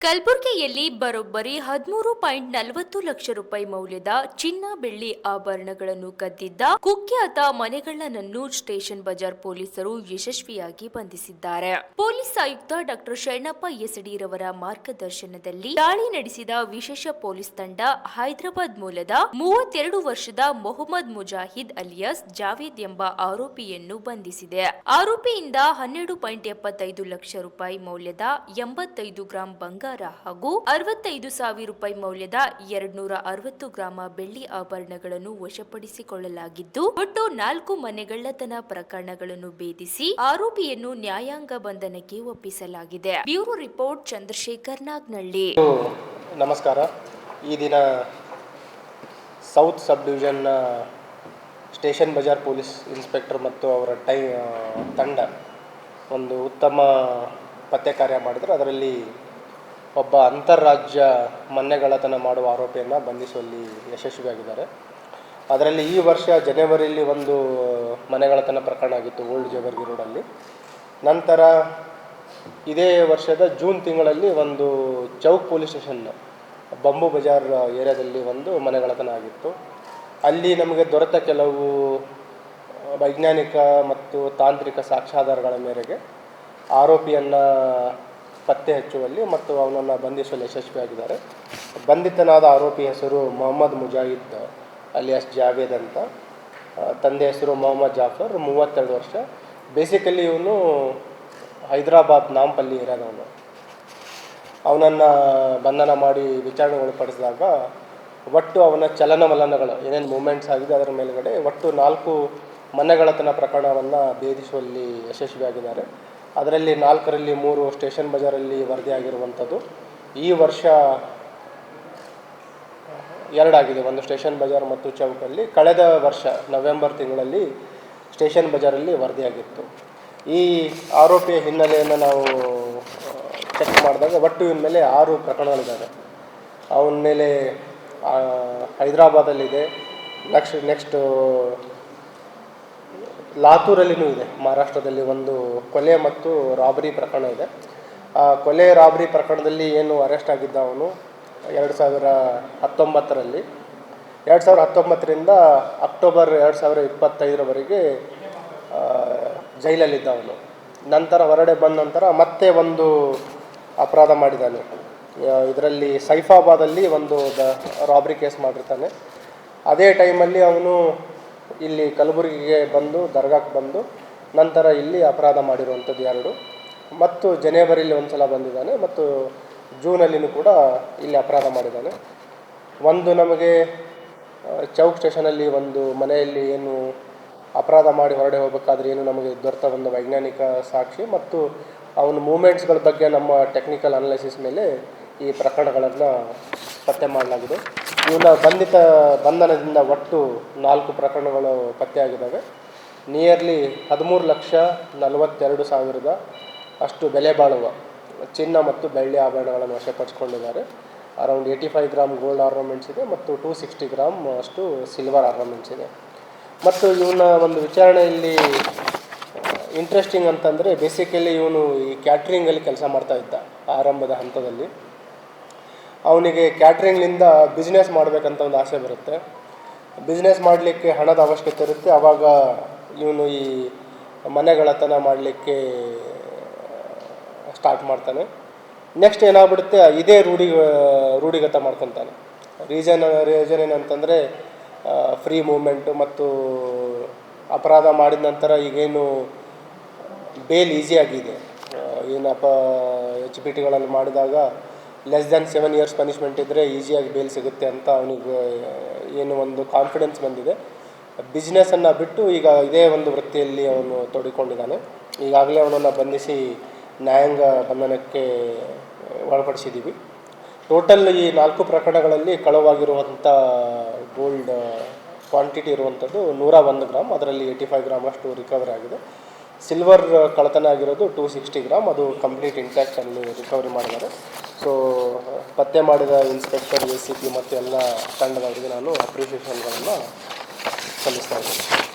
ಕಲಬುರಗಿಯಲ್ಲಿ ಬರೋಬ್ಬರಿ 13.40 ಲಕ್ಷ ರೂಪಾಯಿ ಮೌಲ್ಯದ ಚಿನ್ನ ಬೆಳ್ಳಿ ಆಭರಣಗಳನ್ನು ಕದ್ದಿದ್ದ ಕುಖ್ಯಾತ ಮನೆಗಳ್ಳನನ್ನು ಸ್ಟೇಷನ್ ಬಜಾರ್ ಪೊಲೀಸರು ಯಶಸ್ವಿಯಾಗಿ ಬಂಧಿಸಿದ್ದಾರೆ. ಪೊಲೀಸ್ ಆಯುಕ್ತ ಡಾ ಶರಣಪ್ಪ ಎಸಡಿರವರ ಮಾರ್ಗದರ್ಶನದಲ್ಲಿ ದಾಳಿ ನಡೆಸಿದ ವಿಶೇಷ ಪೊಲೀಸ್ ತಂಡ ಹೈದರಾಬಾದ್ ಮೂಲದ 32 ವರ್ಷದ ಮೊಹಮ್ಮದ್ ಮುಜಾಹಿದ್ ಅಲಿಯಾಸ್ ಜಾವೇದ್ ಎಂಬ ಆರೋಪಿಯನ್ನು ಬಂಧಿಸಿದೆ. ಆರೋಪಿಯಿಂದ 12.75 ಲಕ್ಷ ರೂಪಾಯಿ ಮೌಲ್ಯದ 85 ಗ್ರಾಂ ಬಂಗಾರ ಹಾಗೂ 65,000 ರೂಪಾಯಿ ಮೌಲ್ಯದ 260 ಗ್ರಾಂ ಬೆಳ್ಳಿ ಆಭರಣಗಳನ್ನು ವಶಪಡಿಸಿಕೊಳ್ಳಲಾಗಿದ್ದು, ಒಟ್ಟು 4 ಮನೆಗಳ್ಳತನ ಪ್ರಕರಣಗಳನ್ನು ಭೇದಿಸಿ ಆರೋಪಿಯನ್ನು ನ್ಯಾಯಾಂಗ ಬಂಧನಕ್ಕೆ ಒಪ್ಪಿಸಲಾಗಿದೆ. Bureau report Chandrashekhar Nagnalli. ನಮಸ್ಕಾರ. ಈ ದಿನ ಸೌತ್ ಸಬ್ ಡಿವಿಷನ್ನ ಸ್ಟೇಷನ್ ಬಜಾರ್ ಪೊಲೀಸ್ ಇನ್ಸ್ಪೆಕ್ಟರ್ ಮತ್ತು ಅವರ ತಂಡ ಒಂದು ಉತ್ತಮ ಪತ್ತೆ ಕಾರ್ಯ ಮಾಡಿದ್ರು. ಅದರಲ್ಲಿ ಒಬ್ಬ ಅಂತಾರಾಜ್ಯ ಮನೆಗಳ್ಳತನ ಮಾಡುವ ಆರೋಪಿಯನ್ನು ಬಂಧಿಸುವಲ್ಲಿ ಯಶಸ್ವಿಯಾಗಿದ್ದಾರೆ. ಅದರಲ್ಲಿ ಈ ವರ್ಷ ಜನವರಿಯಲ್ಲಿ ಒಂದು ಮನೆಗಳ್ಳತನ ಪ್ರಕರಣ ಆಗಿತ್ತು ಓಲ್ಡ್ ಜೇವರ್ಗಿ ರೋಡಲ್ಲಿ. ನಂತರ ಇದೇ ವರ್ಷದ ಜೂನ್ ತಿಂಗಳಲ್ಲಿ ಒಂದು Chowk police station bamboo Bazaar ಏರಿಯಾದಲ್ಲಿ ಒಂದು ಮನೆಗಳ್ಳತನ ಆಗಿತ್ತು. ಅಲ್ಲಿ ನಮಗೆ ದೊರೆತ ಕೆಲವು ವೈಜ್ಞಾನಿಕ ಮತ್ತು ತಾಂತ್ರಿಕ ಸಾಕ್ಷ್ಯಾಧಾರಗಳ ಮೇರೆಗೆ ಆರೋಪಿಯನ್ನು ಪತ್ತೆ ಹಚ್ಚುವಲ್ಲಿ ಮತ್ತು ಅವನನ್ನು ಬಂಧಿಸುವಲ್ಲಿ ಯಶಸ್ವಿಯಾಗಿದ್ದಾರೆ. ಬಂಧಿತನಾದ ಆರೋಪಿ ಹೆಸರು ಮೊಹಮ್ಮದ್ ಮುಜಾಹಿದ್ ಅಲಿಯಾಸ್ ಜಾವೇದ್ ಅಂತ. ತಂದೆ ಹೆಸರು ಮೊಹಮ್ಮದ್ ಜಾಫರ್, 32 ವರ್ಷ. ಬೇಸಿಕಲಿ ಇವನು ಹೈದರಾಬಾದ್ ನಾಂಪಲ್ಲಿ ಏರಿಯಾದವನು. ಅವನನ್ನು ಬಂಧನ ಮಾಡಿ ವಿಚಾರಣೆ ಒಳಪಡಿಸಿದಾಗ ಒಟ್ಟು ಅವನ ಚಲನವಲನಗಳು ಏನೇನು ಮೂಮೆಂಟ್ಸ್ ಆಗಿದೆ ಅದರ ಮೇಲುಗಡೆ ಒಟ್ಟು 4 ಮನೆಗಳ್ಳತನ ಪ್ರಕರಣವನ್ನು ಭೇದಿಸುವಲ್ಲಿ ಯಶಸ್ವಿಯಾಗಿದ್ದಾರೆ. ಅದರಲ್ಲಿ 4ರಲ್ಲಿ 3 ಸ್ಟೇಷನ್ ಬಜಾರಲ್ಲಿ ವರದಿಯಾಗಿರುವಂಥದ್ದು. ಈ ವರ್ಷ 2 ಆಗಿದೆ, ಒಂದು ಸ್ಟೇಷನ್ ಬಜಾರ್ ಮತ್ತು ಚೌಕಲ್ಲಿ. ಕಳೆದ ವರ್ಷ ನವೆಂಬರ್ ತಿಂಗಳಲ್ಲಿ ಸ್ಟೇಷನ್ ಬಜಾರಲ್ಲಿ ವರದಿಯಾಗಿತ್ತು. ಈ ಆರೋಪಿಯ ಹಿನ್ನೆಲೆಯನ್ನು ನಾವು ಚೆಕ್ ಮಾಡಿದಾಗ ಒಟ್ಟು ಇವನ ಮೇಲೆ 6 ಪ್ರಕರಣಗಳಿದ್ದಾವೆ. ಅವನ ಮೇಲೆ ಹೈದರಾಬಾದಲ್ಲಿದೆ, ನೆಕ್ಸ್ಟ್ ಲಾತೂರಲ್ಲಿನೂ ಇದೆ, ಮಹಾರಾಷ್ಟ್ರದಲ್ಲಿ ಒಂದು ಕೊಲೆ ಮತ್ತು ರಾಬರಿ ಪ್ರಕರಣ ಇದೆ. ಆ ಕೊಲೆ ರಾಬರಿ ಪ್ರಕರಣದಲ್ಲಿ ಏನು ಅರೆಸ್ಟ್ ಆಗಿದ್ದ ಅವನು 2019ರಲ್ಲಿ 2019ರಿಂದ ಅಕ್ಟೋಬರ್ 2025ರವರೆಗೆ ಜೈಲಲ್ಲಿದ್ದ ಅವನು. ನಂತರ ಹೊರಗಡೆ ಬಂದ ನಂತರ ಮತ್ತೆ ಒಂದು ಅಪರಾಧ ಮಾಡಿದ್ದಾನೆ. ಇದರಲ್ಲಿ ಸೈಫಾಬಾದಲ್ಲಿ ಒಂದು ರಾಬರಿ ಕೇಸ್ ಮಾಡಿರ್ತಾನೆ. ಅದೇ ಟೈಮಲ್ಲಿ ಅವನು ಇಲ್ಲಿ ಕಲಬುರಗಿಗೆ ಬಂದು ದರ್ಗಾಕ್ಕೆ ಬಂದು ನಂತರ ಇಲ್ಲಿ ಅಪರಾಧ ಮಾಡಿರುವಂಥದ್ದು 2. ಮತ್ತು ಜನವರಿಯಲ್ಲಿ ಒಂದು ಸಲ ಬಂದಿದ್ದಾನೆ ಮತ್ತು ಜೂನಲ್ಲಿನೂ ಕೂಡ ಇಲ್ಲಿ ಅಪರಾಧ ಮಾಡಿದ್ದಾನೆ. ಒಂದು ನಮಗೆ ಚೌಕ್ ಸ್ಟೇಷನಲ್ಲಿ ಒಂದು ಮನೆಯಲ್ಲಿ ಏನು ಅಪರಾಧ ಮಾಡಿ ಹೊರಡೆ ಹೋಗಬೇಕಾದ್ರೆ ಏನು ನಮಗೆ ದೊರೆತ ಒಂದು ವೈಜ್ಞಾನಿಕ ಸಾಕ್ಷಿ ಮತ್ತು ಅವನ ಮೂಮೆಂಟ್ಸ್ಗಳ ಬಗ್ಗೆ ನಮ್ಮ ಟೆಕ್ನಿಕಲ್ ಅನಾಲಿಸಿಸ್ ಮೇಲೆ ಈ ಪ್ರಕರಣಗಳನ್ನು ಪತ್ತೆ ಮಾಡಲಾಗಿದೆ. ಇವನ ಬಂಧನದಿಂದ ಒಟ್ಟು 4 ಪ್ರಕರಣಗಳು ಪತ್ತೆಯಾಗಿದ್ದಾವೆ. ನಿಯರ್ಲಿ 13,42,000 ಅಷ್ಟು ಬೆಲೆ ಬಾಳುವ ಚಿನ್ನ ಮತ್ತು ಬೆಳ್ಳಿ ಆಭರಣಗಳನ್ನು ವಶಪಡಿಸಿಕೊಂಡಿದ್ದಾರೆ. ಅರೌಂಡ್ 85 ಗ್ರಾಮ್ ಗೋಲ್ಡ್ ಆರ್ನಮೆಂಟ್ಸ್ ಇದೆ ಮತ್ತು 260 ಗ್ರಾಮ್ ಅಷ್ಟು ಸಿಲ್ವರ್ ಆರ್ನಮೆಂಟ್ಸ್ ಇದೆ. ಮತ್ತು ಇವನ ಒಂದು ವಿಚಾರಣೆಯಲ್ಲಿ ಇಂಟ್ರೆಸ್ಟಿಂಗ್ ಅಂತಂದರೆ ಬೇಸಿಕಲಿ ಇವನು ಈ ಕ್ಯಾಟ್ರಿಂಗಲ್ಲಿ ಕೆಲಸ ಮಾಡ್ತಾ ಇದ್ದ. ಆರಂಭದ ಹಂತದಲ್ಲಿ ಅವನಿಗೆ ಕ್ಯಾಟ್ರಿಂಗ್ನಿಂದ ಬಿಸ್ನೆಸ್ ಮಾಡಬೇಕಂತ ಒಂದು ಆಸೆ ಬರುತ್ತೆ. ಬಿಸ್ನೆಸ್ ಮಾಡಲಿಕ್ಕೆ ಹಣದ ಅವಶ್ಯಕತೆ ಇರುತ್ತೆ. ಆವಾಗ ಇವನು ಈ ಮನೆಗಳ್ಳತನ ಮಾಡಲಿಕ್ಕೆ ಸ್ಟಾರ್ಟ್ ಮಾಡ್ತಾನೆ. ನೆಕ್ಸ್ಟ್ ಏನಾಗ್ಬಿಡುತ್ತೆ, ಇದೇ ರೂಢಿಗತ ಮಾಡ್ಕೊತಾನೆ. ರೀಸನ್ ಏನಂತಂದರೆ ಫ್ರೀ ಮೂಮೆಂಟು ಮತ್ತು ಅಪರಾಧ ಮಾಡಿದ ನಂತರ ಈಗೇನು ಬೇಲ್ ಈಸಿಯಾಗಿದೆ. ಏನಪ್ಪ HPTಗಳಲ್ಲಿ ಮಾಡಿದಾಗ ಲೆಸ್ ದ್ಯಾನ್ 7 ಇಯರ್ಸ್ ಪನಿಷ್ಮೆಂಟ್ ಇದ್ದರೆ ಈಸಿಯಾಗಿ ಬೇಲ್ ಸಿಗುತ್ತೆ ಅಂತ ಅವನಿಗೆ ಏನು ಒಂದು ಕಾನ್ಫಿಡೆನ್ಸ್ ಬಂದಿದೆ. ಬಿಸ್ನೆಸ್ಸನ್ನು ಬಿಟ್ಟು ಈಗ ಇದೇ ಒಂದು ವೃತ್ತಿಯಲ್ಲಿ ಅವನು ತೊಡಗಿಕೊಂಡಿದ್ದಾನೆ. ಈಗಾಗಲೇ ಅವನನ್ನು ಬಂಧಿಸಿ ನ್ಯಾಯಾಂಗ ಬಂಧನಕ್ಕೆ ಒಳಪಡಿಸಿದ್ದೀವಿ. ಟೋಟಲ್ ಈ 4 ಪ್ರಕರಣಗಳಲ್ಲಿ ಕಳವಾಗಿರುವಂಥ ಗೋಲ್ಡ್ ಕ್ವಾಂಟಿಟಿ ಇರುವಂಥದ್ದು 101 ಗ್ರಾಮ್. ಅದರಲ್ಲಿ 85 ಗ್ರಾಮ್ ಅಷ್ಟು ರಿಕವರಿ ಆಗಿದೆ. ಸಿಲ್ವರ್ ಕಳ್ಳತನ ಆಗಿರೋದು 260 ಗ್ರಾಮ್, ಅದು ಕಂಪ್ಲೀಟ್ ಇಂಟ್ಯಾಕ್ಟ್ ಅಲ್ಲಿ ರಿಕವರಿ ಮಾಡಿದ್ದಾರೆ. ಸೊ ಪತ್ತೆ ಮಾಡಿದ ಇನ್ಸ್ಪೆಕ್ಟರ್, ACP ಮತ್ತು ಎಲ್ಲ ತಂಡದವರಿಗೆ ನಾನು ಅಪ್ರಿಷಿಯೇಷನ್ಗಳನ್ನು ಸಲ್ಲಿಸ್ತಾ ಇದ್ದೀನಿ.